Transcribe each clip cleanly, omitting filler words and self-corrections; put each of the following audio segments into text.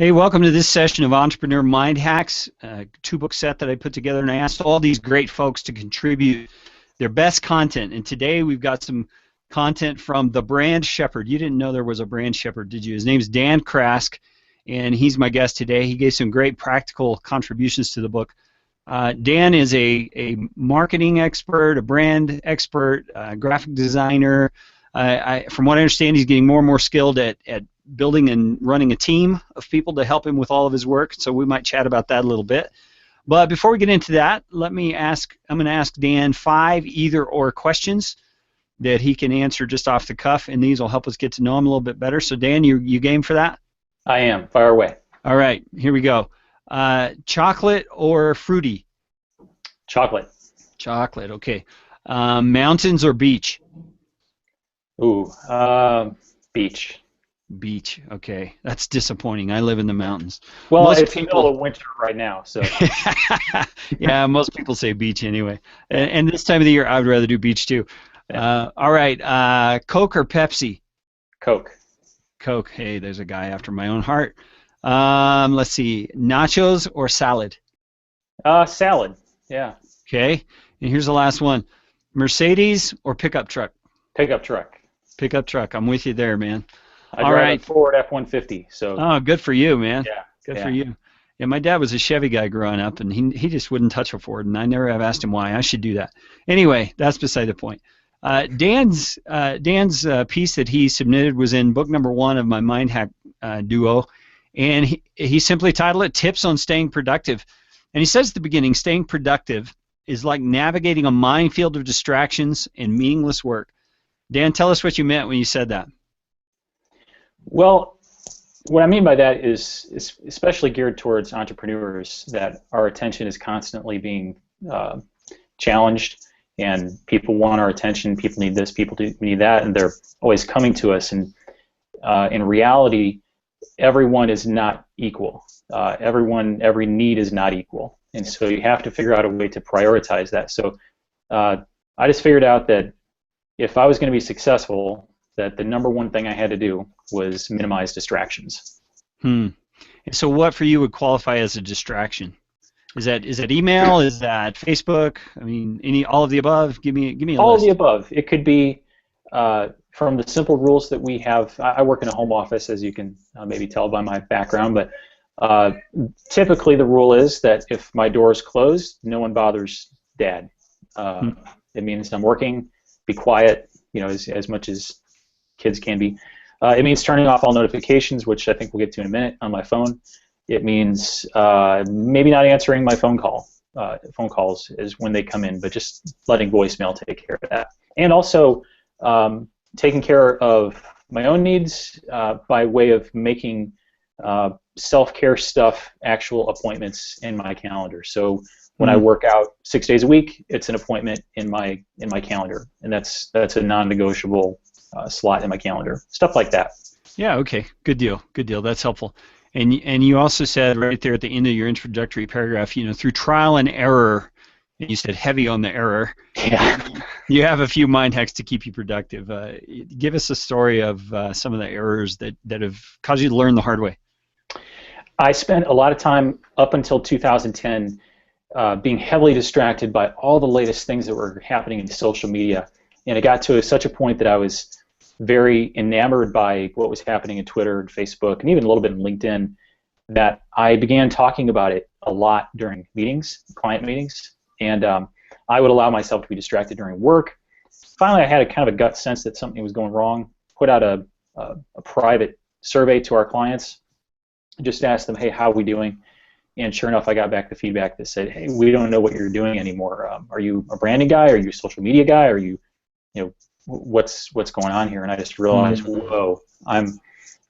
Hey, welcome to this session of Entrepreneur Mind Hacks, a two-book set that I put together, and I asked all these great folks to contribute their best content. And today we've got some content from the brand shepherd. You didn't know there was a brand shepherd, did you? His name's Dan Crask, and he's my guest today. He gave some great practical contributions to the book. Dan is a marketing expert, a brand expert, a graphic designer. From what I understand, he's getting more and more skilled at building and running a team of people to help him with all of his work, so we might chat about that a little bit. But before we get into that, I'm going to ask Dan 5 either-or questions that he can answer just off the cuff, and these will help us get to know him a little bit better. So Dan, you game for that? I am. Fire away. All right, here we go. Chocolate or fruity? Chocolate. Chocolate, okay. Mountains or beach? Ooh, beach. Beach, okay. That's disappointing. I live in the mountains. Well, it's the middle of winter right now, so. Yeah, most people say beach anyway. And this time of the year, I would rather do beach too. Yeah. All right, Coke or Pepsi? Coke. Coke. Hey, there's a guy after my own heart. Let's see, nachos or salad? Salad. Yeah. Okay. And here's the last one: Mercedes or pickup truck? Pickup truck. Pickup truck. I'm with you there, man. I drive a Ford F-150. So. Oh, good for you, man. Yeah. Good for you. Yeah, my dad was a Chevy guy growing up, and he just wouldn't touch a Ford, and I never have asked him why. I should do that. Anyway, that's beside the point. Dan's piece that he submitted was in book number 1 of my Mind Hack duo, and he simply titled it "Tips on Staying Productive." And he says at the beginning, staying productive is like navigating a minefield of distractions and meaningless work. Dan, tell us what you meant when you said that. Well, what I mean by that is especially geared towards entrepreneurs, that our attention is constantly being challenged, and people want our attention. People need this, people need that, and they're always coming to us. And in reality, everyone is not equal. Every need is not equal, and so you have to figure out a way to prioritize that. So I just figured out that if I was going to be successful, that the number one thing I had to do was minimize distractions. So what for you would qualify as a distraction? Is that email? Is that Facebook? I mean, all of the above? Give me a list. All of the above. It could be from the simple rules that we have. I work in a home office, as you can maybe tell by my background, but typically the rule is that if my door is closed, no one bothers Dad. It means I'm working. Be quiet. As much as kids can be. It means turning off all notifications, which I think we'll get to in a minute, on my phone. It means maybe not answering my phone calls is when they come in, but just letting voicemail take care of that. And also taking care of my own needs by way of making self-care stuff actual appointments in my calendar. So when I work out 6 days a week, it's an appointment in my calendar, and that's a non-negotiable slot in my calendar. Stuff like that. Yeah. Okay. Good deal. Good deal. That's helpful. And you also said right there at the end of your introductory paragraph, through trial and error, and you said heavy on the error. Yeah. You have a few mind hacks to keep you productive. Give us a story of some of the errors that have caused you to learn the hard way. I spent a lot of time up until 2010 being heavily distracted by all the latest things that were happening in social media, and it got to such a point that I was very enamored by what was happening in Twitter and Facebook and even a little bit in LinkedIn, that I began talking about it a lot during meetings, client meetings, and I would allow myself to be distracted during work. Finally, I had a kind of a gut sense that something was going wrong. Put out a private survey to our clients, just asked them, hey, how are we doing? And sure enough, I got back the feedback that said, hey, we don't know what you're doing anymore. Are you a branding guy? Are you a social media guy? Are you, what's going on here? And I just realized, whoa, I'm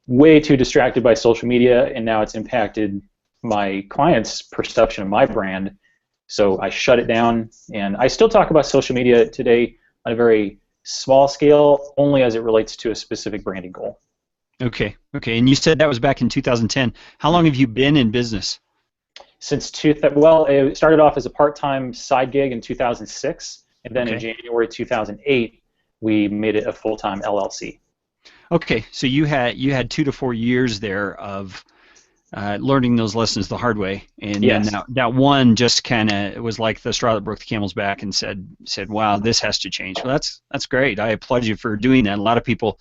way too distracted by social media, and now it's impacted my clients' perception of my brand. So I shut it down, and I still talk about social media today on a very small scale, only as it relates to a specific branding goal. Okay. And you said that was back in 2010. How long have you been in business? Well, it started off as a part-time side gig in 2006, and then in January 2008, we made it a full-time LLC. Okay, so you had 2 to 4 years there of learning those lessons the hard way, and then Yes. that one just kind of, it was like the straw that broke the camel's back, and said, wow, this has to change. Well, that's great. I applaud you for doing that. A lot of people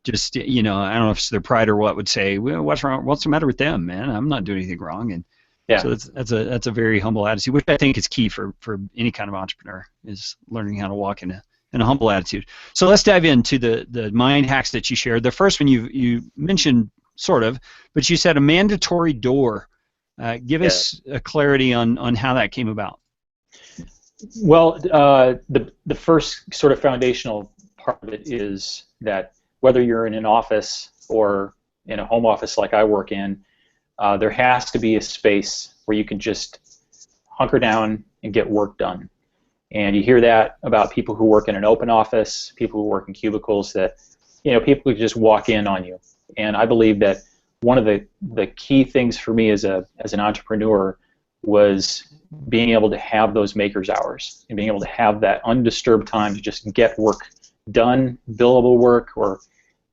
just, I don't know if it's their pride or what, would say, well, what's wrong? What's the matter with them, man? I'm not doing anything wrong. And Yeah. so that's a very humble attitude, which I think is key for any kind of entrepreneur, is learning how to walk in a humble attitude. So let's dive into the mind hacks that you shared. The first one you mentioned sort of, but you said a mandatory door. Give Yeah. us a clarity on how that came about. Well, the first sort of foundational part of it is that whether you're in an office or in a home office like I work in, there has to be a space where you can just hunker down and get work done. And you hear that about people who work in an open office, people who work in cubicles, that people who just walk in on you. And I believe that one of the key things for me as an entrepreneur was being able to have those maker's hours and being able to have that undisturbed time to just get work done, billable work, or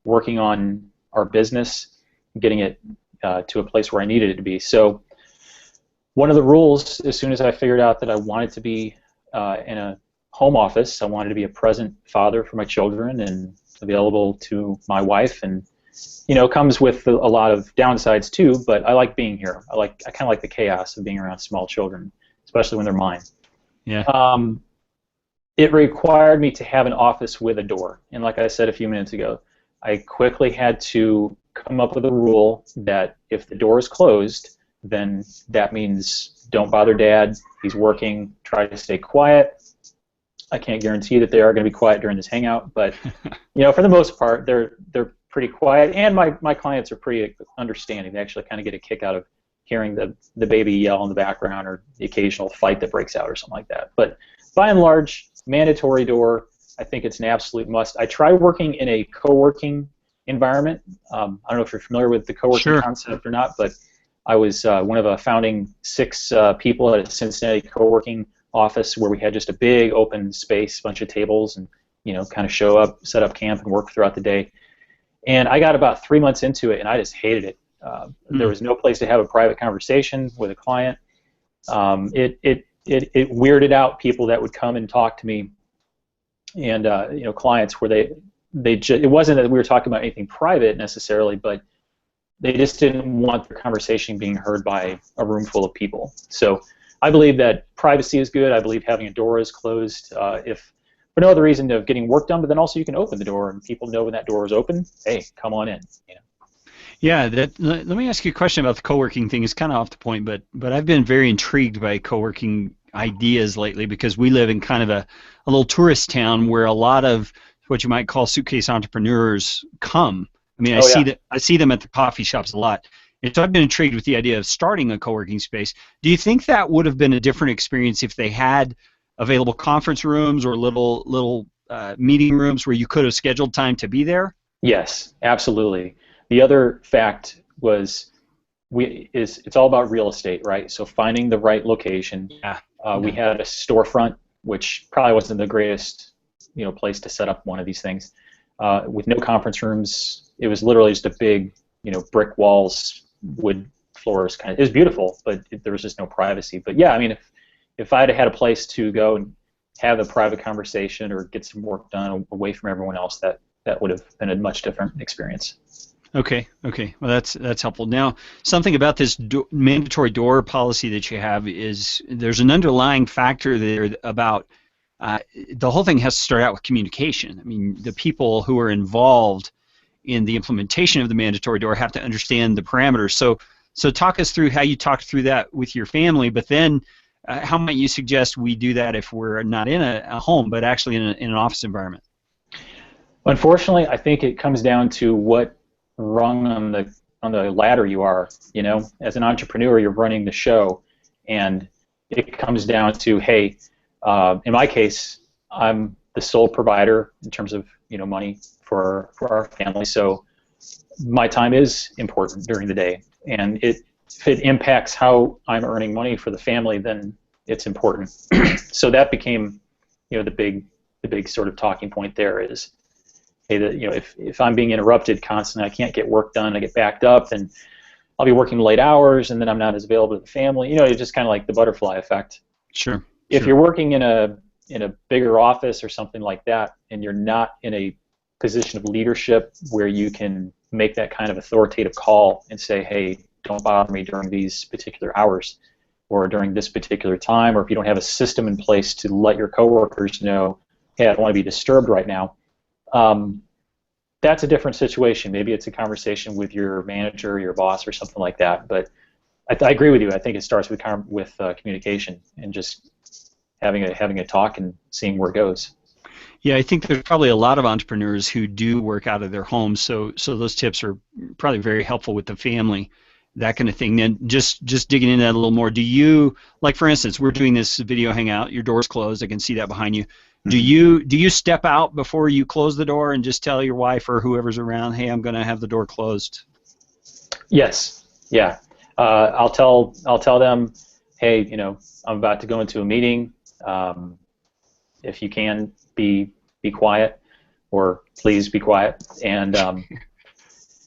working on our business, getting it to a place where I needed it to be. So one of the rules, as soon as I figured out that I wanted to be in a home office, I wanted to be a present father for my children and available to my wife, and comes with a lot of downsides too, but I like being here. I kind of like the chaos of being around small children, especially when they're mine. Yeah. It required me to have an office with a door, and like I said a few minutes ago, I quickly had to come up with a rule that if the door is closed, then that means don't bother Dad. He's working. Try to stay quiet. I can't guarantee that they are going to be quiet during this hangout, but for the most part, they're pretty quiet, and my clients are pretty understanding. They actually kind of get a kick out of hearing the baby yell in the background or the occasional fight that breaks out or something like that. But by and large, mandatory door. I think it's an absolute must. I try working in a co-working environment. I don't know if you're familiar with the co-working Sure. concept or not, but I was one of the founding 6 people at a Cincinnati co-working office where we had just a big open space, bunch of tables, and kind of show up, set up camp, and work throughout the day. And I got about 3 months into it, and I just hated it. There was no place to have a private conversation with a client. It weirded out people that would come and talk to me, and clients where it wasn't that we were talking about anything private necessarily, but they just didn't want their conversation being heard by a room full of people. So I believe that privacy is good. I believe having a door is closed, if for no other reason of getting work done, but then also you can open the door and people know when that door is open. Hey, come on in. Yeah, let me ask you a question about the co-working thing. It's kind of off the point, but I've been very intrigued by co-working ideas lately because we live in kind of a little tourist town where a lot of what you might call suitcase entrepreneurs come. I mean, I see them at the coffee shops a lot. And so I've been intrigued with the idea of starting a co-working space. Do you think that would have been a different experience if they had available conference rooms or little meeting rooms where you could have scheduled time to be there? Yes, absolutely. The other fact was it's all about real estate, right? So finding the right location. Yeah. We had a storefront, which probably wasn't the greatest place to set up one of these things. With no conference rooms, it was literally just a big brick walls, wood floors kind of. It was beautiful, but there was just no privacy. But yeah, I mean, if I had a place to go and have a private conversation or get some work done away from everyone else, that would have been a much different experience. Okay. Well, that's helpful. Now, something about this mandatory door policy that you have is there's an underlying factor there about the whole thing has to start out with communication. I mean, the people who are involved in the implementation of the mandatory door have to understand the parameters. So talk us through how you talked through that with your family, but then how might you suggest we do that if we're not in a home, but actually in an office environment? Unfortunately, I think it comes down to what rung on the ladder you are. As an entrepreneur, you're running the show, and it comes down to, hey, in my case, I'm the sole provider in terms of money for our family, so my time is important during the day, and if it impacts how I'm earning money for the family, then it's important. So that became the big sort of talking point there is, hey, if I'm being interrupted constantly, I can't get work done, I get backed up, and I'll be working late hours, and then I'm not as available to the family. It's just kind of like the butterfly effect. Sure. If you're working in a bigger office or something like that, and you're not in a position of leadership where you can make that kind of authoritative call and say, hey, don't bother me during these particular hours or during this particular time, or if you don't have a system in place to let your coworkers know, hey, I don't want to be disturbed right now, that's a different situation. Maybe it's a conversation with your manager, your boss, or something like that. But I agree with you. I think it starts with communication and just having a talk and seeing where it goes. Yeah, I think there's probably a lot of entrepreneurs who do work out of their homes, so those tips are probably very helpful with the family, that kind of thing. And just digging into that a little more, do you, like for instance, we're doing this video hangout, your door's closed, I can see that behind you. Do you step out before you close the door and just tell your wife or whoever's around, hey, I'm going to have the door closed? Yes. Yeah. I'll tell them, hey, I'm about to go into a meeting. If you can be quiet, or please be quiet. And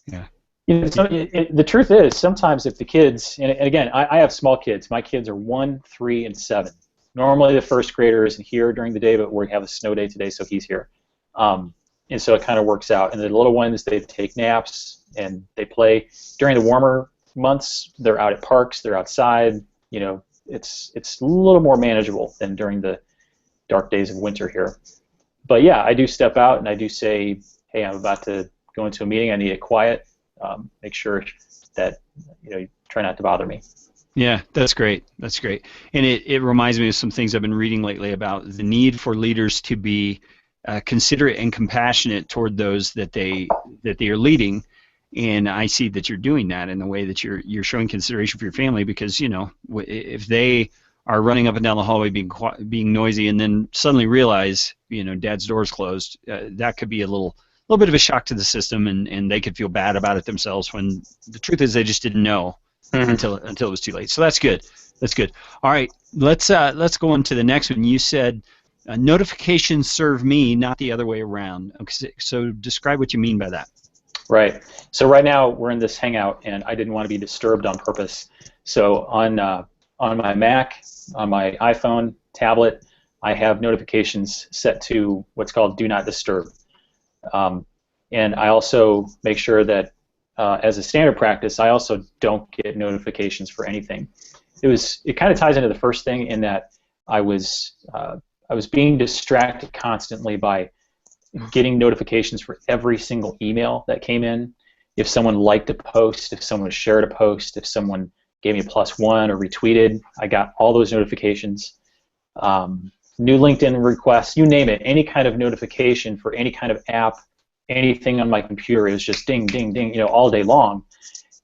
yeah. The truth is, sometimes if the kids, and again, I have small kids. My kids are 1, 3, and 7. Normally the first grader isn't here during the day, but we have a snow day today, so he's here. And so it kind of works out. And the little ones, they take naps and they play. During the warmer months, they're out at parks, they're outside. It's a little more manageable than during the dark days of winter here. But yeah, I do step out and I do say, hey, I'm about to go into a meeting, I need it quiet. Make sure that you try not to bother me. Yeah, that's great. That's great. And it reminds me of some things I've been reading lately about the need for leaders to be considerate and compassionate toward those that they are leading. And I see that you're doing that in the way that you're showing consideration for your family, because if they are running up and down the hallway being noisy and then suddenly realize Dad's door's closed, that could be a little bit of a shock to the system, and they could feel bad about it themselves when the truth is they just didn't know until it was too late. So that's good. That's good. All right, let's go on to the next one. You said notifications serve me, not the other way around. Okay, so describe what you mean by that. Right. So right now we're in this hangout, and I didn't want to be disturbed on purpose. So on my Mac, on my iPhone, tablet, I have notifications set to what's called Do Not Disturb. And I also make sure that as a standard practice, I also don't get notifications for anything. It kind of ties into the first thing in that I was being distracted constantly by getting notifications for every single email that came in. If someone liked a post, if someone shared a post, if someone gave me a +1 or retweeted, I got all those notifications. New LinkedIn requests, you name it, any kind of notification for any kind of app, anything on my computer, it was just ding, ding, ding, all day long.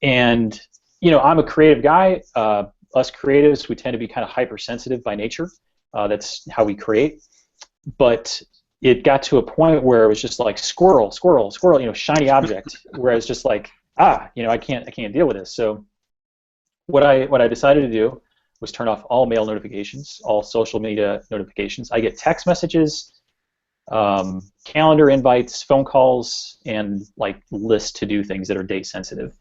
And I'm a creative guy. Us creatives, we tend to be kind of hypersensitive by nature. That's how we create. But it got to a point where it was just like squirrel, squirrel, squirrel, shiny object. Where I was just like, I can't deal with this. So what I decided to do was turn off all mail notifications, all social media notifications. I get text messages, calendar invites, phone calls, and like lists to do things that are date sensitive.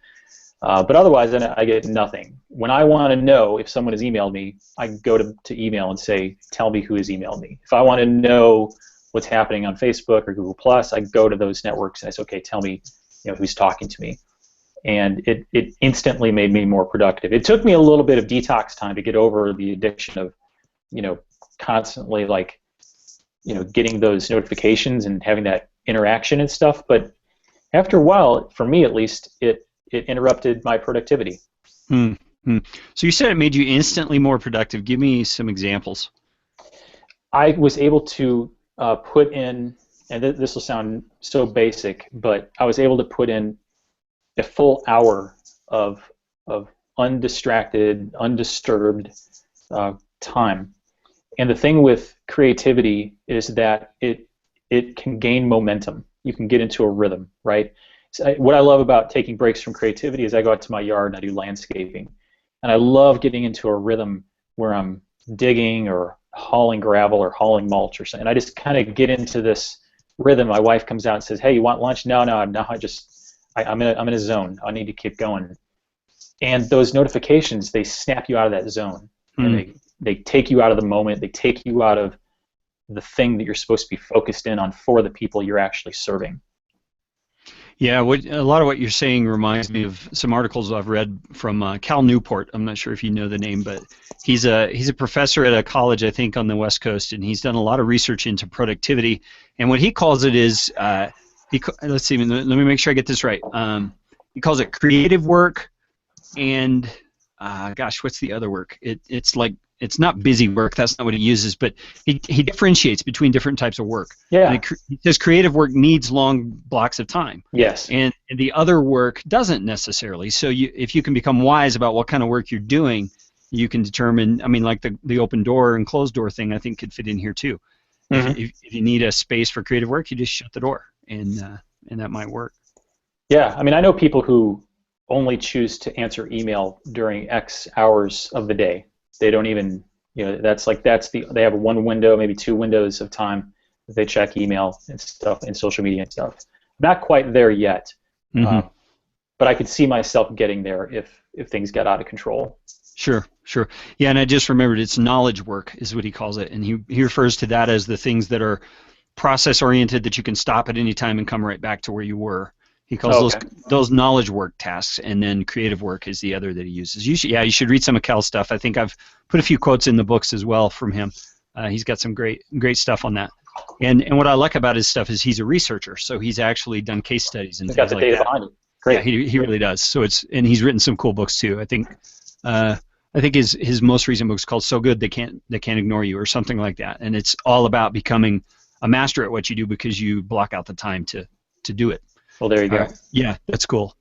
But otherwise, then I get nothing. When I want to know if someone has emailed me, I go to email and say, tell me who has emailed me. If I want to know what's happening on Facebook or Google+, I go to those networks and I say, okay, tell me who's talking to me. And it instantly made me more productive. It took me a little bit of detox time to get over the addiction of, constantly getting those notifications and having that interaction and stuff. But after a while, for me at least, it interrupted my productivity. So you said it made you instantly more productive. Give me some examples. I was able to put in, and this will sound so basic, but I was able to put in a full hour of undistracted, undisturbed time. And the thing with creativity is that it can gain momentum. You can get into a rhythm, right? So what I love about taking breaks from creativity is I go out to my yard and I do landscaping. And I love getting into a rhythm where I'm digging or hauling gravel or hauling mulch or something. And I just kind of get into this rhythm. My wife comes out and says, hey, you want lunch? No, I'm in a zone. I need to keep going. And those notifications, they snap you out of that zone, and they take you out of the moment. They take you out of the thing that you're supposed to be focused in on for the people you're actually serving. Yeah, a lot of what you're saying reminds me of some articles I've read from Cal Newport. I'm not sure if you know the name, but he's a professor at a college, I think, on the West Coast, and he's done a lot of research into productivity. And what he calls it is, let's see, let me make sure I get this right. He calls it creative work, and gosh, what's the other work? It's not busy work. That's not what he uses, but he differentiates between different types of work. Yeah. And he says creative work needs long blocks of time. Yes. And the other work doesn't necessarily. So if you can become wise about what kind of work you're doing, you can determine. I mean, like the open door and closed door thing, I think could fit in here too. Mm-hmm. If you need a space for creative work, you just shut the door, and that might work. Yeah. I mean, I know people who only choose to answer email during X hours of the day. They don't even, they have one window, maybe two windows of time that they check email and stuff and social media and stuff. Not quite there yet, but I could see myself getting there if things got out of control. Sure. Yeah, and I just remembered it's knowledge work is what he calls it, and he refers to that as the things that are process-oriented that you can stop at any time and come right back to where you were. He calls those knowledge work tasks, and then creative work is the other that he uses. You should read some of Cal's stuff. I think I've put a few quotes in the books as well from him. He's got some great stuff on that. And what I like about his stuff is he's a researcher, so he's actually done case studies and he's things got the like data that. behind it. Great. Yeah, he really does. So and he's written some cool books too. I think his most recent book is called "So Good They Can't Ignore You" or something like that, and it's all about becoming a master at what you do because you block out the time to do it. Well, there you go. Yeah, that's cool.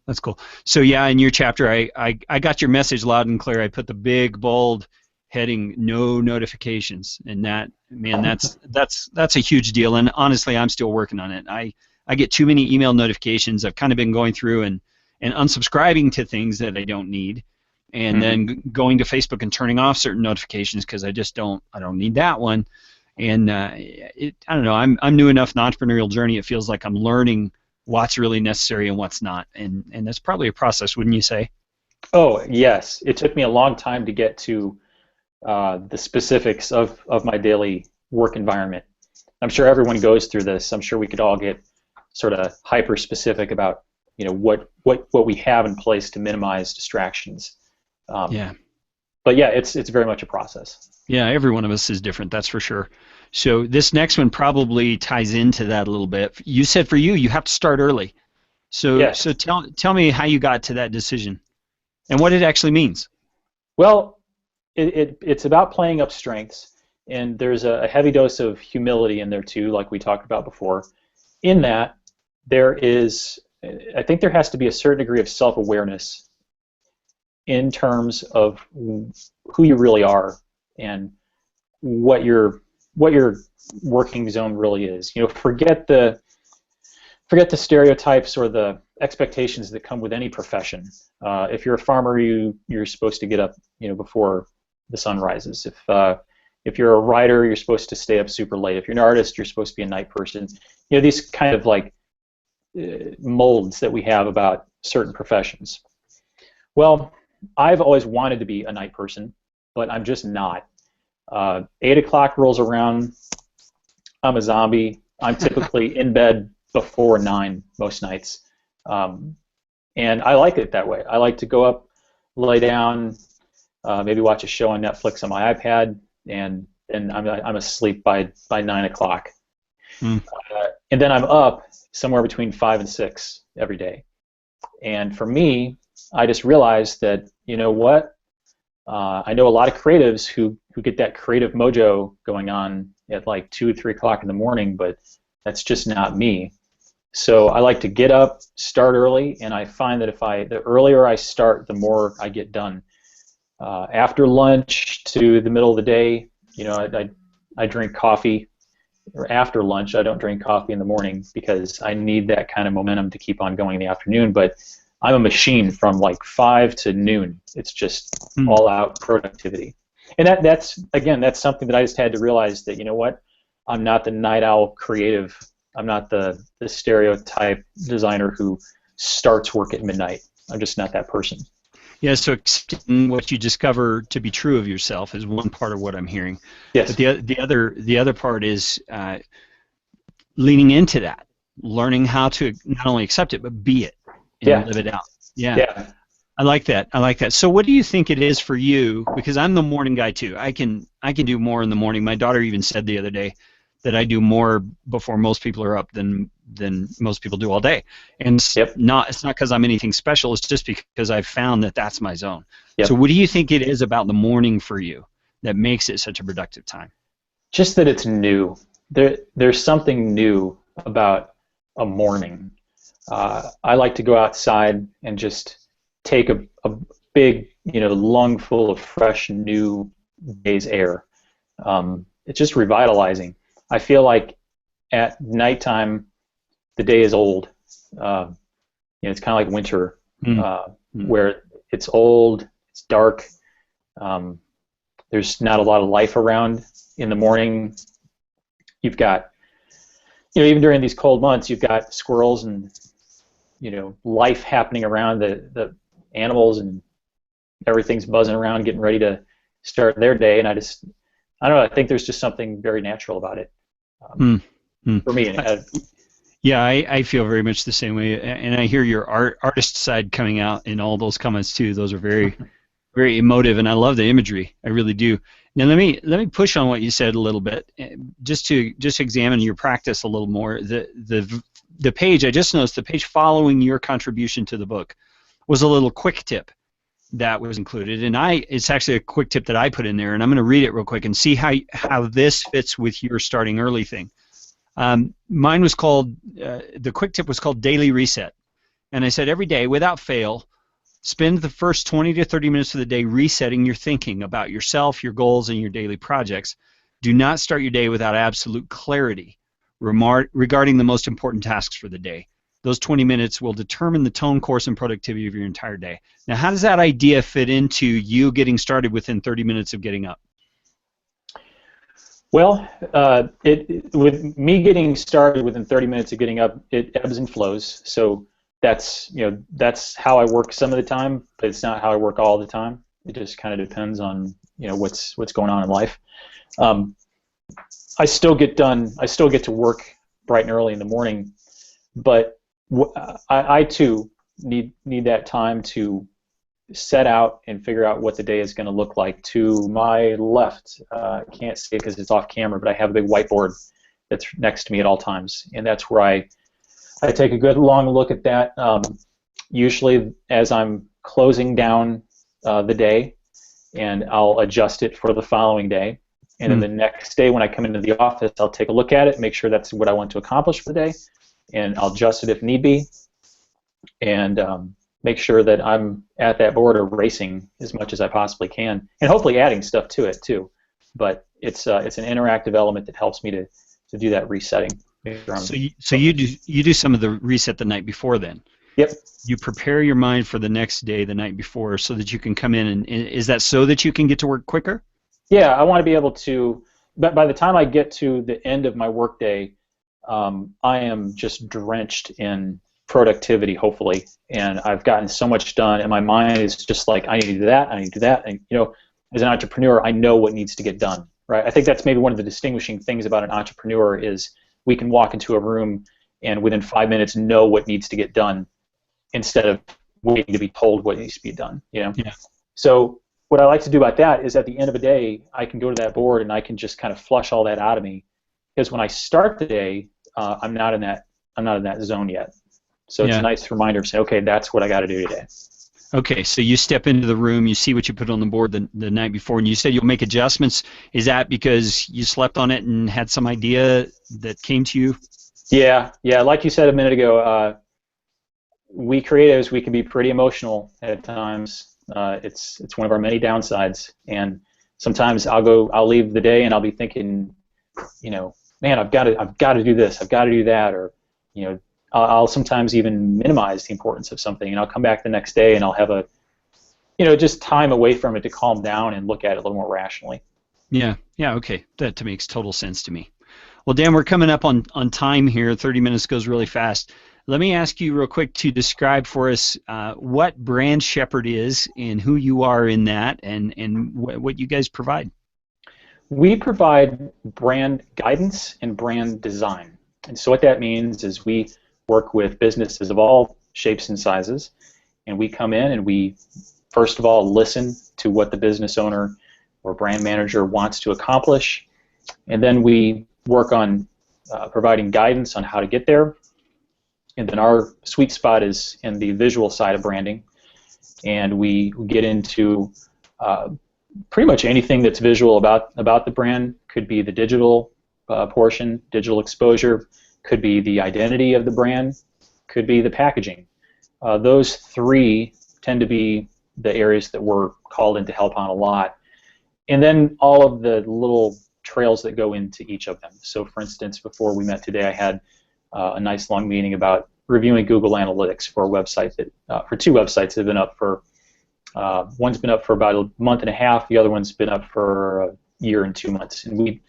So yeah, in your chapter, I got your message loud and clear. I put the big bold heading, no notifications, and that's a huge deal. And honestly, I'm still working on it. I get too many email notifications. I've kind of been going through and unsubscribing to things that I don't need, and then going to Facebook and turning off certain notifications because I don't need that one. And I don't know. I'm new enough in the entrepreneurial journey. It feels like I'm learning what's really necessary and what's not, and that's probably a process, wouldn't you say? Oh, yes. It took me a long time to get to the specifics of my daily work environment. I'm sure everyone goes through this. I'm sure we could all get sort of hyper specific about what we have in place to minimize distractions. Yeah. But yeah, it's very much a process. Yeah, every one of us is different, that's for sure. So this next one probably ties into that a little bit. You said for you have to start early. So yes. So tell me how you got to that decision and what it actually means. Well, it's about playing up strengths, and there's a heavy dose of humility in there too, like we talked about before. In that, I think there has to be a certain degree of self-awareness in terms of who you really are and what your working zone really is. Forget the stereotypes or the expectations that come with any profession. If you're a farmer, you're supposed to get up before the sun rises. If you're a writer, you're supposed to stay up super late. If you're an artist, you're supposed to be a night person. These kind of like molds that we have about certain professions. Well, I've always wanted to be a night person, but I'm just not. 8 o'clock rolls around, I'm a zombie. I'm typically in bed before 9 most nights, and I like it that way. I like to go up, lay down, maybe watch a show on Netflix on my iPad, and I'm asleep by 9 o'clock. And then I'm up somewhere between 5 and 6 every day. And for me, I just realized that, I know a lot of creatives who get that creative mojo going on at like 2 or 3 o'clock in the morning, but that's just not me. So I like to get up, start early, and I find that the earlier I start, the more I get done. After lunch to the middle of the day, I drink coffee. Or after lunch, I don't drink coffee in the morning because I need that kind of momentum to keep on going in the afternoon. But I'm a machine from like 5 to noon. It's just all-out productivity. And that's something that I just had to realize that, I'm not the night owl creative. I'm not the stereotype designer who starts work at midnight. I'm just not that person. Yeah, so accepting what you discover to be true of yourself is one part of what I'm hearing. But Yes. the other part is leaning into that, learning how to not only accept it but be it and Yeah. live it out. Yeah, Yeah. I like that. I like that. So, what do you think it is for you? Because I'm the morning guy too. I can do more in the morning. My daughter even said the other day that I do more before most people are up than most people do all day. And Yep. it's not because I'm anything special. It's just because I've found that that's my zone. So, Yep. what do you think it is about the morning for you that makes it such a productive time? Just that it's new. There's something new about a morning. I like to go outside and just take a big, lung full of fresh, new day's air. It's just revitalizing. I feel like at nighttime, the day is old. It's kind of like winter, Mm, mm, where it's old, it's dark. Um, there's not a lot of life around. In the morning, you've got, even during these cold months, you've got squirrels and life happening around the animals, and everything's buzzing around, getting ready to start their day. And I don't know. I think there's just something very natural about it, mm, mm. for me. Uh, Yeah, I feel very much the same way, and I hear your artist side coming out in all those comments too. Those are very, very emotive, and I love the imagery. I really do. Now let me push on what you said a little bit, just to examine your practice a little more. The page I just noticed, the page following your contribution to the book, was a little quick tip that was included, and it's actually a quick tip that I put in there, and I'm going to read it real quick and see how this fits with your starting early thing. Mine was called, the quick tip was called Daily Reset. And I said every day, without fail, spend the first 20 to 30 minutes of the day resetting your thinking about yourself, your goals, and your daily projects. Do not start your day without absolute clarity regarding the most important tasks for the day. Those 20 minutes will determine the tone, course, and productivity of your entire day. Now, how does that idea fit into you getting started within 30 minutes of getting up? Well, with me getting started within 30 minutes of getting up, it ebbs and flows. So that's how I work some of the time, but it's not how I work all the time. It just kind of depends on what's going on in life. Um, I still get done. I still get to work bright and early in the morning, but I too need that time to set out and figure out what the day is going to look like. To my left, I can't see it because it's off camera, but I have a big whiteboard that's next to me at all times, and that's where I take a good long look at that, usually as I'm closing down the day, and I'll adjust it for the following day. And then Hmm. the next day when I come into the office, I'll take a look at it, make sure that's what I want to accomplish for the day, and I'll adjust it if need be, and make sure that I'm at that board erasing as much as I possibly can, and hopefully adding stuff to it too. But it's an interactive element that helps me to do that resetting. Make sure So I'm you do some of the reset the night before then. Yep. You prepare your mind for the next day the night before so that you can come in, and is that so that you can get to work quicker? Yeah, I want to be able to. But by the time I get to the end of my workday, I am just drenched in productivity, hopefully, and I've gotten so much done, and my mind is just like, I need to do that, I need to do that, and as an entrepreneur, I know what needs to get done, right? I think that's maybe one of the distinguishing things about an entrepreneur is we can walk into a room and within 5 minutes know what needs to get done instead of waiting to be told what needs to be done. Yeah. So what I like to do about that is at the end of a day, I can go to that board and I can just kind of flush all that out of me, because when I start the day, I'm not in that zone yet. So it's a Yeah. nice reminder to say, okay, that's what I got to do today. Okay, so you step into the room, you see what you put on the board the night before, and you said you'll make adjustments. Is that because you slept on it and had some idea that came to you? Yeah, yeah. Like you said a minute ago, we creatives, we can be pretty emotional at times. It's one of our many downsides, and sometimes I'll leave the day and I'll be thinking, man, I've got to do this, I've got to do that, or I'll sometimes even minimize the importance of something, and I'll come back the next day and I'll have just time away from it to calm down and look at it a little more rationally. Yeah, yeah, okay. That makes total sense to me. Well, Dan, we're coming up on time here. 30 minutes goes really fast. Let me ask you real quick to describe for us what Brand Shepherd is and who you are in that, and what you guys provide. We provide brand guidance and brand design. And so what that means is we work with businesses of all shapes and sizes, and we come in and we, first of all, listen to what the business owner or brand manager wants to accomplish, and then we work on providing guidance on how to get there. And then our sweet spot is in the visual side of branding, and we get into pretty much anything that's visual about the brand. Could be the digital portion, digital exposure, could be the identity of the brand, could be the packaging. Those three tend to be the areas that we're called in to help on a lot. And then all of the little trails that go into each of them. So for instance, before we met today, I had a nice long meeting about reviewing Google Analytics for a website that for two websites that have been up for one's been up for about a month and a half, the other one's been up for a year and 2 months. And we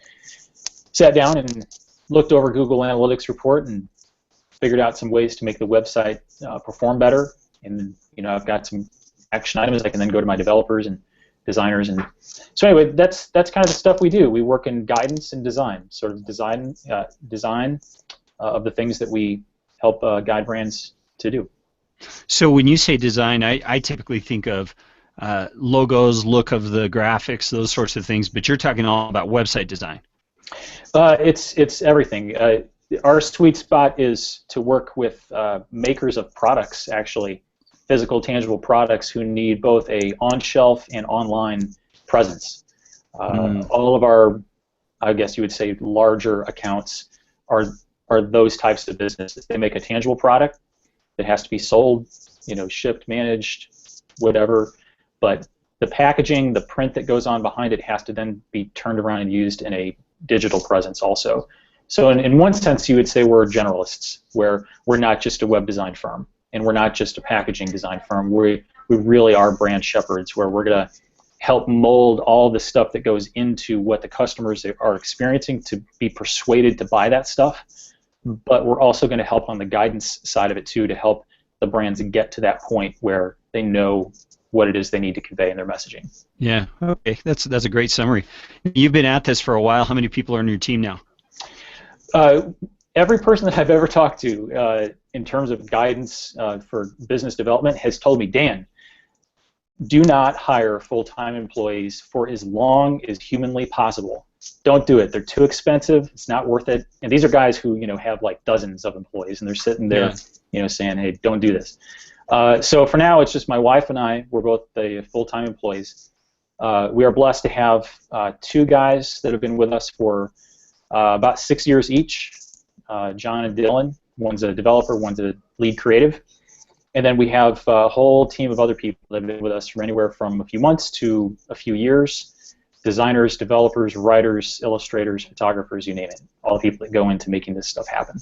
sat down and looked over Google Analytics report and figured out some ways to make the website perform better. And I've got some action items I can then go to my developers and designers. And so anyway, that's kind of the stuff we do. We work in guidance and design, sort of design of the things that we help guide brands to do. So when you say design, I typically think of logos, look of the graphics, those sorts of things, but you're talking all about website design. It's everything. Our sweet spot is to work with makers of products, actually, physical, tangible products who need both a on-shelf and online presence. All of our, I guess you would say, larger accounts are those types of businesses. They make a tangible product that has to be sold, shipped, managed, whatever, but the packaging, the print that goes on behind it has to then be turned around and used in a digital presence also. So in one sense, you would say we're generalists, where we're not just a web design firm, and we're not just a packaging design firm. We really are brand shepherds, where we're going to help mold all the stuff that goes into what the customers are experiencing to be persuaded to buy that stuff. But we're also going to help on the guidance side of it too, to help the brands get to that point where they know what it is they need to convey in their messaging. Yeah, okay, that's a great summary. You've been at this for a while. How many people are on your team now? Every person that I've ever talked to in terms of guidance for business development has told me, Dan, do not hire full-time employees for as long as humanly possible. Don't do it. They're too expensive. It's not worth it. And these are guys who have like dozens of employees, and they're sitting there, saying, "Hey, don't do this." So for now, it's just my wife and I. We're both the full-time employees. We are blessed to have two guys that have been with us for about 6 years each. John and Dylan. One's a developer. One's a lead creative. And then we have a whole team of other people that have been with us from anywhere from a few months to a few years. Designers, developers, writers, illustrators, photographers, you name it. All the people that go into making this stuff happen.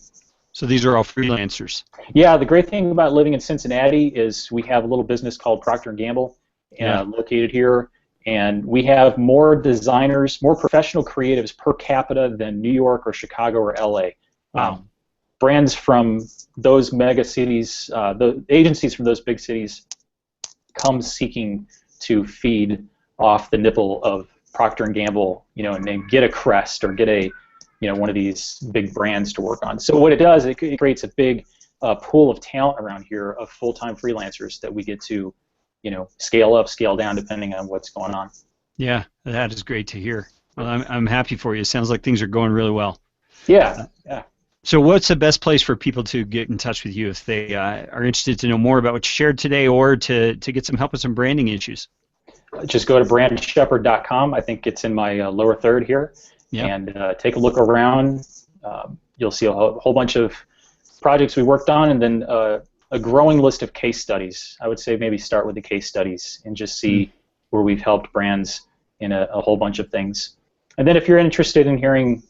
So these are all freelancers. Yeah, the great thing about living in Cincinnati is we have a little business called Procter & Gamble located here, and we have more designers, more professional creatives per capita than New York or Chicago or LA. Wow. Brands from those mega cities, the agencies from those big cities come seeking to feed off the nipple of Procter & Gamble, and then get a Crest or get a, one of these big brands to work on. So what it does, it creates a big pool of talent around here of full-time freelancers that we get to, scale up, scale down, depending on what's going on. Yeah, that is great to hear. Well, I'm happy for you. It sounds like things are going really well. Yeah. So what's the best place for people to get in touch with you if they are interested to know more about what you shared today, or to get some help with some branding issues? Just go to brandshepherd.com. I think it's in my lower third here. Yep. And take a look around. You'll see a whole bunch of projects we worked on, and then a growing list of case studies. I would say maybe start with the case studies and just see where we've helped brands in a whole bunch of things. And then if you're interested in hearing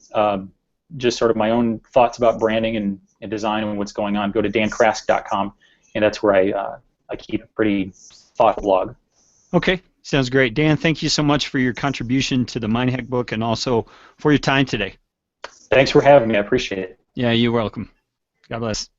just sort of my own thoughts about branding and design and what's going on, go to dancrask.com, and that's where I keep a pretty thoughtful blog. Okay. Sounds great. Dan, thank you so much for your contribution to the MindHack book and also for your time today. Thanks for having me. I appreciate it. Yeah, you're welcome. God bless.